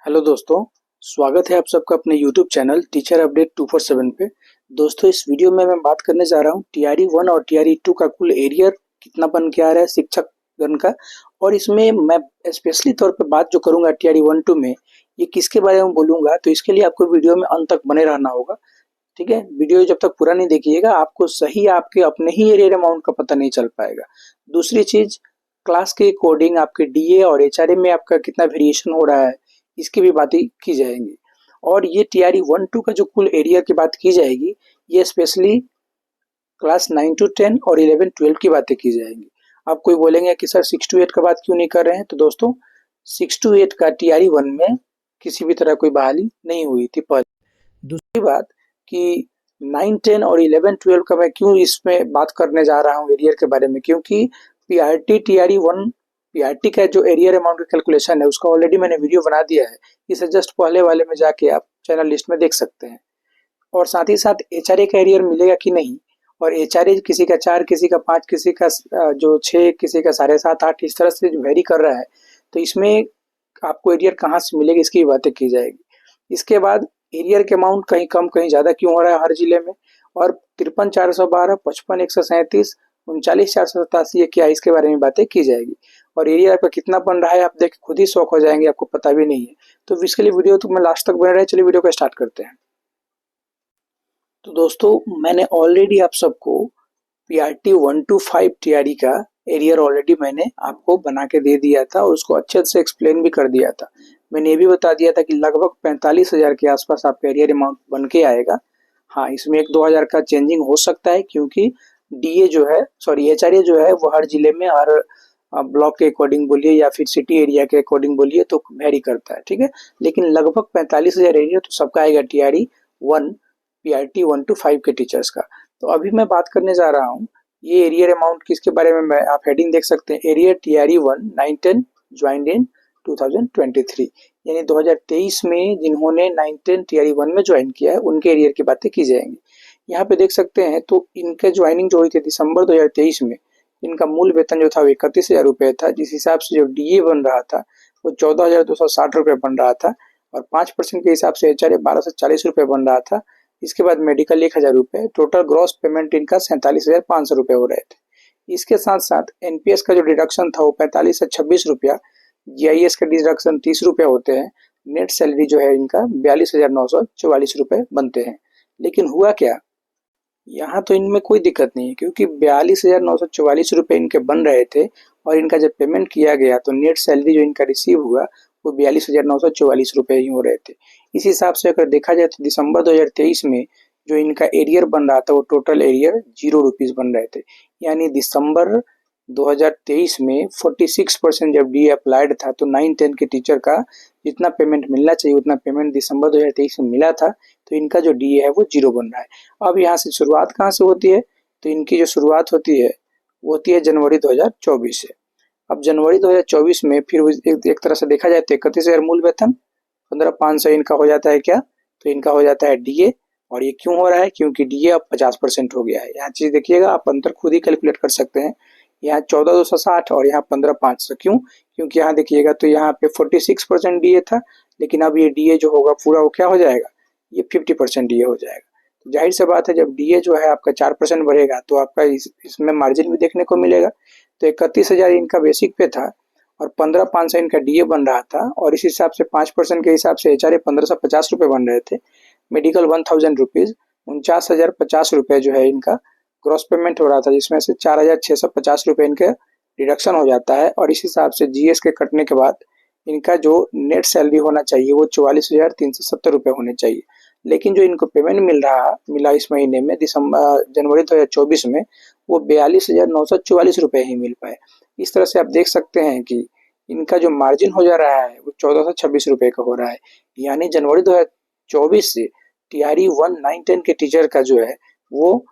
Hello दोस्तों, स्वागत है आप सबका अपने यूट्यूब चैनल टीचर अपडेट 247 पे। दोस्तों, इस वीडियो में मैं बात करने जा रहा हूँ टीआरई 1 और टीआरई 2 का कुल एरियर कितना बन के आ रहा है शिक्षक गण का। और इसमें मैं स्पेशली तौर पे बात जो करूंगा टीआरई 1-2 में ये किसके बारे में बोलूंगा, तो इसके लिए आपको वीडियो में अंत तक बने रहना होगा। ठीक है, वीडियो जब तक पूरा नहीं देखिएगा आपको सही आपके अपने ही एरियर अमाउंट का पता नहीं चल पाएगा। दूसरी चीज, क्लास के अकॉर्डिंग आपके डीए और एचआरए में आपका कितना वेरिएशन हो रहा है, इसकी भी बातें की जाएंगी। और ये टीआरई 1-2 का जो कुल एरिया की बात की जाएगी, ये स्पेशली क्लास 9 to 10 और 11-12 की बातें की जाएंगी। आप कोई बोलेंगे कि सर 6 to 8 का बात क्यों नहीं कर रहे हैं, तो दोस्तों 6 to 8 का टीआरई 1 में किसी भी तरह कोई बहाली नहीं हुई थी पहले। दूसरी बात कि 9, 10 और 11-12 का मैं क्यों इसमें बात करने जा रहा हूँ एरियर के बारे में, क्योंकि पीआरटी टीआरई 1 पीआरटी का जो एरियर अमाउंट का कैलकुलेशन है उसका ऑलरेडी मैंने वीडियो बना दिया है। इसे जस्ट पहले वाले में जाके आप चैनल लिस्ट में देख सकते हैं। और साथ ही साथ एचआरए का एरियर मिलेगा कि नहीं, और एचआरए किसी का 4, किसी का 5, किसी का जो 6, किसी का 7.5, 8, इस तरह से जो वेरी कर रहा है, तो इसमें आपको एरियर कहाँ से मिलेगा इसकी बातें की जाएगी। इसके बाद एरियर के अमाउंट कहीं कम कहीं ज़्यादा क्यों हो रहा है हर जिले में, और 53,412, 55,137, 39,487 ये क्या है, इसके बारे में बातें की जाएगी। और एरिया आपका कितना बन रहा है आप देख खुद ही शौक हो जाएंगे, आपको पता भी नहीं है। तो इसके लिए वीडियो तो मैं लास्ट तक बने रहे। चलिए वीडियो को स्टार्ट करते हैं। तो दोस्तों, मैंने ऑलरेडी आप सबको पीआरटी 1 to 5 टीआरई का एरियर ऑलरेडी मैंने आपको बना के दे दिया था और उसको अच्छे से एक्सप्लेन भी कर दिया था। मैंने ये भी बता दिया था कि लगभग 45,000 के आसपास आपका एरियर अमाउंट बन के आएगा। हाँ, इसमें 1-2 हज़ार का चेंजिंग हो सकता है, क्योंकि डीए जो है सॉरी एचआरए जो है वो हर जिले में हर ब्लॉक के अकॉर्डिंग बोलिए या फिर सिटी एरिया के अकॉर्डिंग बोलिए तो वेरी करता है। ठीक है, लेकिन लगभग 45,000 एरिया तो सबका आएगा टीआरई 1 पीआरटी 1 to 5 के टीचर्स का। तो अभी मैं बात करने जा रहा हूँ ये एरियर अमाउंट किसके बारे में। मैं आप हेडिंग देख सकते हैं, एरियर टीआरई 1 9-10 ज्वाइंड इन 2023, यानी 2023 में जिन्होंने 9-10 टीआरई 1 में ज्वाइन किया है उनके एरियर की बातें की जाएंगी। यहाँ पे देख सकते हैं, तो इनके ज्वाइनिंग जो हुई थी दिसंबर 2023 में, इनका मूल वेतन जो था वो 31,000 रुपये था, जिस हिसाब से जो डीए बन रहा था वो 14,260 रुपये बन रहा था, और 5% के हिसाब से एचआरए 1,240 रुपये बन रहा था। इसके बाद मेडिकल 1,000 रुपये, टोटल ग्रॉस पेमेंट इनका 47,500 रुपये हो रहे थे। इसके साथ साथ एनपीएस का जो डिडक्शन था वो 45 से 26 रुपया, जीआईएस का डिडक्शन 30 रुपये होते हैं। नेट सैलरी जो है इनका 42,944 रुपये बनते हैं। लेकिन हुआ क्या, यहाँ तो इनमें कोई दिक्कत नहीं है, क्योंकि 42,944 रुपये इनके बन रहे थे, और इनका जब पेमेंट किया गया तो नेट सैलरी जो इनका रिसीव हुआ वो 42,944 रुपये ही हो रहे थे। इस हिसाब से अगर देखा जाए तो दिसंबर 2023 में जो इनका एरियर बन रहा था वो टोटल एरियर 0 रुपीज़ बन रहे थे। यानी दिसंबर 2023 में 46% जब डी अप्लाइड था तो 9-10 के टीचर का जितना पेमेंट मिलना चाहिए उतना पेमेंट दिसंबर 2023 में मिला था, तो इनका जो डी है वो 0 बन रहा है। अब यहाँ से शुरुआत कहाँ से होती है, तो इनकी जो शुरुआत होती है वो होती है जनवरी 2024 से। अब जनवरी 2024 में फिर एक तरह से देखा जाए तो 31,000 मूल वेतन, 15,500 इनका हो जाता है क्या, तो इनका हो जाता है डीए। और ये क्यों हो रहा है, क्योंकि डीए अब 50% हो गया है। यहाँ चीज देखिएगा, आप अंतर खुद ही कैलकुलेट कर सकते हैं। यहाँ 14,260 और यहाँ 15,500, क्यों, क्योंकि यहाँ देखिएगा तो यहाँ पे 46% डीए था, लेकिन अब ये डीए जो होगा पूरा वो क्या हो जाएगा, ये 50% डीए हो जाएगा। तो जाहिर सी बात है जब डीए जो है आपका 4% बढ़ेगा तो आपका इसमें मार्जिन भी देखने को मिलेगा। तो 31,000 इनका बेसिक पे था और 15,500 इनका डीए बन रहा था, और इस हिसाब से 5% के हिसाब से एचआरए 1,550 रुपये बन रहे थे। मेडिकल 1,000 रुपीज़, 49,050 रुपये जो है इनका ग्रॉस पेमेंट हो रहा था, जिसमें से 4,650 रुपये इनके डिडक्शन हो जाता है। और इस हिसाब से जीएस के कटने के बाद इनका जो नेट सैलरी होना चाहिए वो 44,370 रुपये होने चाहिए। लेकिन जो इनको पेमेंट मिला इस महीने में जनवरी 2024 में वो 42,944 रुपये ही मिल पाए। इस तरह से आप देख सकते हैं कि इनका जो मार्जिन हो जा रहा है वो 1426 रुपये का हो रहा है। यानी जनवरी 2024 से टीआरई 1 9-10 के टीचर का जो है वो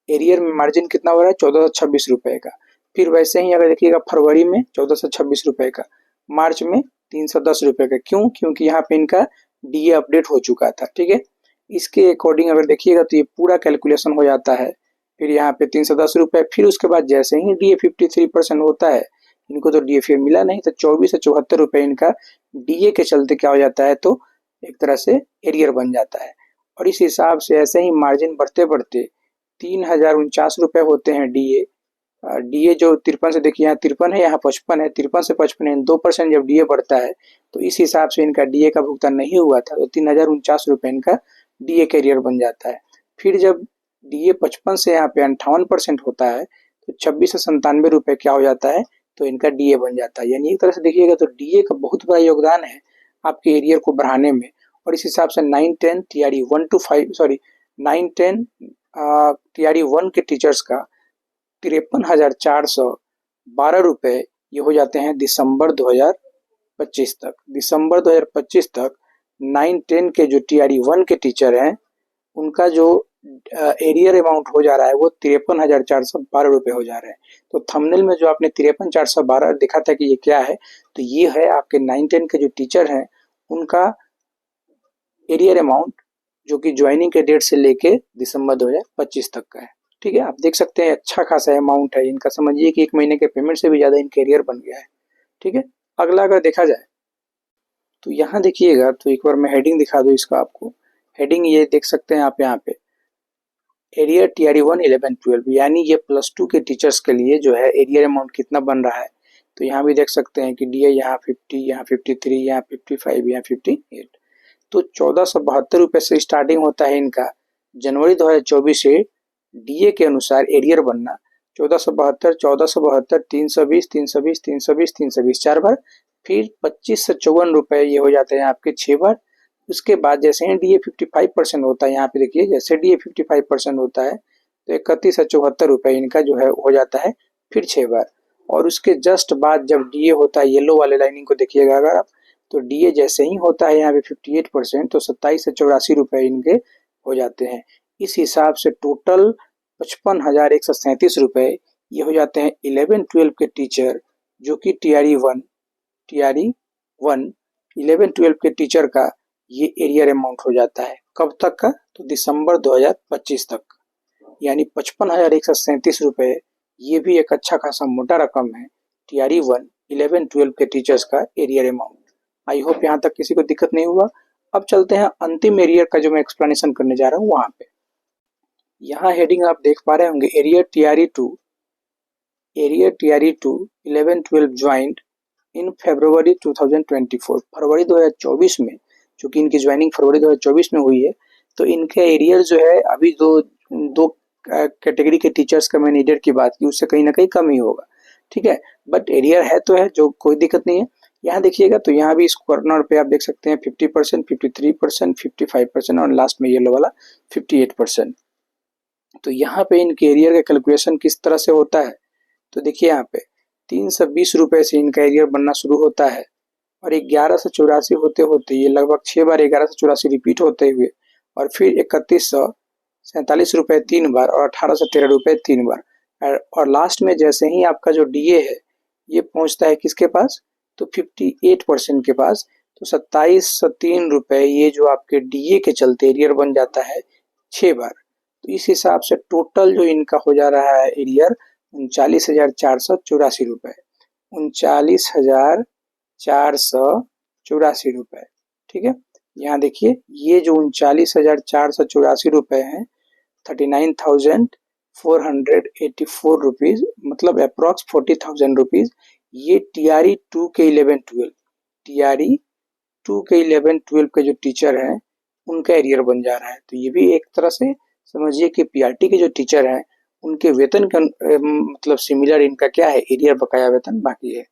एरियर में मार्जिन कितना हो रहा है, 1426 रुपये का। फिर वैसे ही अगर देखिएगा फरवरी में 1426 रुपये का, मार्च में 310 रुपये का। क्यों, क्योंकि यहाँ पे इनका डीए अपडेट हो चुका था। ठीक है, इसके अकॉर्डिंग अगर देखिएगा तो ये पूरा कैलकुलेशन हो जाता है। फिर यहाँ पे 310 रुपये, फिर उसके बाद जैसे ही डीए 53% होता है इनको तो डीए फिर मिला नहीं, तो 24 से 74 रुपये इनका डीए के चलते क्या हो जाता है, तो एक तरह से एरियर बन जाता है। और इस हिसाब से ऐसे ही मार्जिन बढ़ते बढ़ते 3049 रुपये होते हैं डीए। डीए जो 53 से, देखिए यहाँ 53 है, यहाँ 55 है, 53 से 55 है, 2% जब डीए बढ़ता है तो इस हिसाब से इनका डीए का भुगतान नहीं हुआ था, तो 3049 रुपये इनका डीए कैरियर बन जाता है। फिर जब डीए 55 से यहाँ पे 58% होता है तो 26 से 97 रुपये क्या हो जाता है, तो इनका डीए बन जाता है। यानी एक तरह से देखिएगा तो डीए का बहुत बड़ा योगदान है आपके एरियर को बढ़ाने में। और इस हिसाब से 9-10 टीआरई 1 to 5 सॉरी 9-10 टीआरई 1 के टीचर्स का 53,412 रुपये ये हो जाते हैं दिसंबर 2025 तक। दिसंबर 2025 तक 9-10 के जो टीआरई 1 के टीचर हैं उनका जो एरियर अमाउंट हो जा रहा है वो 53,412 रुपये हो जा रहे हैं। तो थंबनेल में जो आपने 53,412 देखा था कि ये क्या है, तो ये है आपके 9-10 के जो टीचर हैं उनका एरियर अमाउंट, जो कि ज्वाइनिंग के डेट से लेके दिसंबर 2025 तक का है। ठीक है, आप देख सकते हैं अच्छा खासा अमाउंट है इनका, समझिए कि 1 महीने के पेमेंट से भी ज्यादा इनका एरियर बन गया है। ठीक है, अगला अगर देखा जाए तो यहाँ देखिएगा, तो एक बार मैं हेडिंग दिखा दूँ इसका आपको। हेडिंग ये देख सकते हैं आप यहाँ पे, एरियर टीआरई 1 11 12, यानी ये +2 के टीचर्स के लिए जो है एरियर अमाउंट कितना बन रहा है। तो यहाँ भी देख सकते हैं कि डीए यहाँ 50, यहाँ 53, यहाँ 55, यहाँ 58। तो 1472 रुपये से स्टार्टिंग होता है इनका जनवरी 2024 से डीए के अनुसार एरियर बनना। 1472, 1472, 320, 320, 320, 320 4 बार, फिर 25 से 54 रुपये ये हो जाते हैं आपके 6 बार। उसके बाद जैसे ही डीए 55% होता है, यहाँ पे देखिए जैसे डीए 55% होता है तो 31 से 74 रुपये इनका जो है हो जाता है फिर 6 बार। और उसके जस्ट बाद जब डीए होता है, येलो वाले लाइनिंग को देखिएगा अगर आप, तो डीए जैसे ही होता है यहाँ पे 58%, तो 27 से 84 रुपये इनके हो जाते हैं। इस हिसाब से टोटल 55,137 रुपये ये हो जाते हैं 11-12 के टीचर, जो कि टीआरई 1 11-12 के टीचर का ये एरियर अमाउंट हो जाता है। कब तक का, तो दिसंबर 2025 तक। यानी 55,137 रुपये, ये भी एक अच्छा खासा मोटा रकम है टीआरई 1 11-12 के टीचर्स का एरियर अमाउंट। आई होप यहाँ तक किसी को दिक्कत नहीं हुआ। अब चलते हैं अंतिम एरियर का जो मैं एक्सप्लेनेशन करने जा रहा हूँ वहां पे। यहाँ हेडिंग आप देख पा रहे होंगे, एरियर टीआरई 2 11-12 ज्वाइंट इन फरवरी 2024, फरवरी 2024 में, चूंकि इनकी ज्वाइनिंग फरवरी 2024 में हुई है, तो इनके एरियर जो है अभी दो कैटेगरी के टीचर्स का मैंने एरियर की बात की, उससे कहीं ना कहीं कम ही होगा। ठीक है, बट एरियर है तो है, जो कोई दिक्कत नहीं है। यहाँ देखिएगा तो यहाँ भी इस कॉर्नर पे आप देख सकते हैं 50%, 53%, 55% और लास्ट में येलो वाला 58%। तो यहाँ पे इनके एरियर का कैलकुलेशन किस तरह से होता है, तो देखिए यहाँ पे 320 रुपये से इनका एरियर बनना शुरू होता है और 11 से 84 होते होते ये लगभग 6 बार 11 से 84 रिपीट होते हुए, और फिर 3147 रुपये 3 बार और 18 से 13 रुपये 3 बार, और लास्ट में जैसे ही आपका जो डीए है ये पहुंचता है किसके पास, तो 58% के पास, तो 27 से 3 रुपये ये जो आपके डीए के चलते एरियर बन जाता है 6 बार। तो इस हिसाब से टोटल जो इनका हो जा रहा है एरियर 39,484 रुपये, 39,484 रुपये। ठीक है, यहाँ देखिए ये जो 39,484 रुपये हैं, 39,484 रुपीज, मतलब अप्रॉक्स 40,000 रुपीज, ये टीआरई 2 के 11-12 के जो टीचर हैं उनका एरियर बन जा रहा है। तो ये भी एक तरह से समझिए कि पीआरटी के जो टीचर हैं उनके वेतन का मतलब सिमिलर इनका क्या है, एरियर बकाया वेतन बाकी है।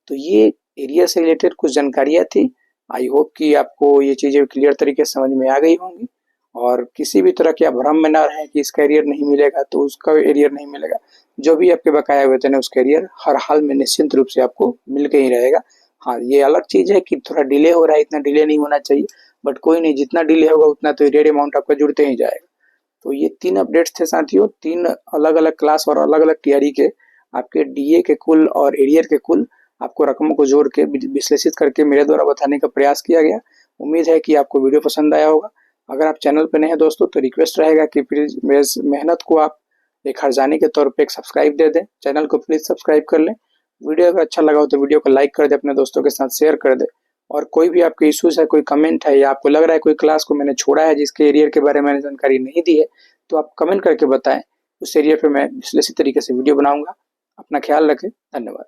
तो ये एरियर से रिलेटेड कुछ जानकारियां थी। आई होप कि आपको ये चीजें क्लियर तरीके से समझ में आ गई होंगी, और किसी भी तरह के आप भ्रम में ना रहें कि इसका एरियर नहीं मिलेगा तो उसका एरियर नहीं मिलेगा। जो भी आपके बकाया वेतन है उसका एरियर हर हाल में निश्चिंत रूप से आपको मिल के ही रहेगा। हाँ, ये अलग चीज है कि थोड़ा डिले हो रहा है, इतना डिले नहीं होना चाहिए, बट कोई नहीं, जितना डिले होगा उतना तो एरियर अमाउंट आपका जुड़ते ही जाएगा। तो ये 3 अपडेट्स थे साथियों, 3 अलग अलग क्लास और अलग अलग टीआरई के आपके डीए के कुल और एरियर के कुल आपको रकमों को जोड़ के विश्लेषित करके मेरे द्वारा बताने का प्रयास किया गया। उम्मीद है कि आपको वीडियो पसंद आया होगा। अगर आप चैनल पर नए हैं दोस्तों तो रिक्वेस्ट रहेगा कि प्लीज मेरे मेहनत को आप एक हर्जाने के तौर पे एक सब्सक्राइब दे दें, चैनल को प्लीज सब्सक्राइब कर लें। वीडियो अगर अच्छा लगा हो तो वीडियो को लाइक कर दे, अपने दोस्तों के साथ शेयर कर दे। और कोई भी आपके इश्यूज है, कोई कमेंट है, या आपको लग रहा है कोई क्लास को मैंने छोड़ा है जिसके एरियर के बारे में मैंने जानकारी नहीं दी है, तो आप कमेंट करके बताएं। उस एरिया पे मैं इसी तरीके से वीडियो बनाऊंगा। अपना ख्याल रखें। धन्यवाद।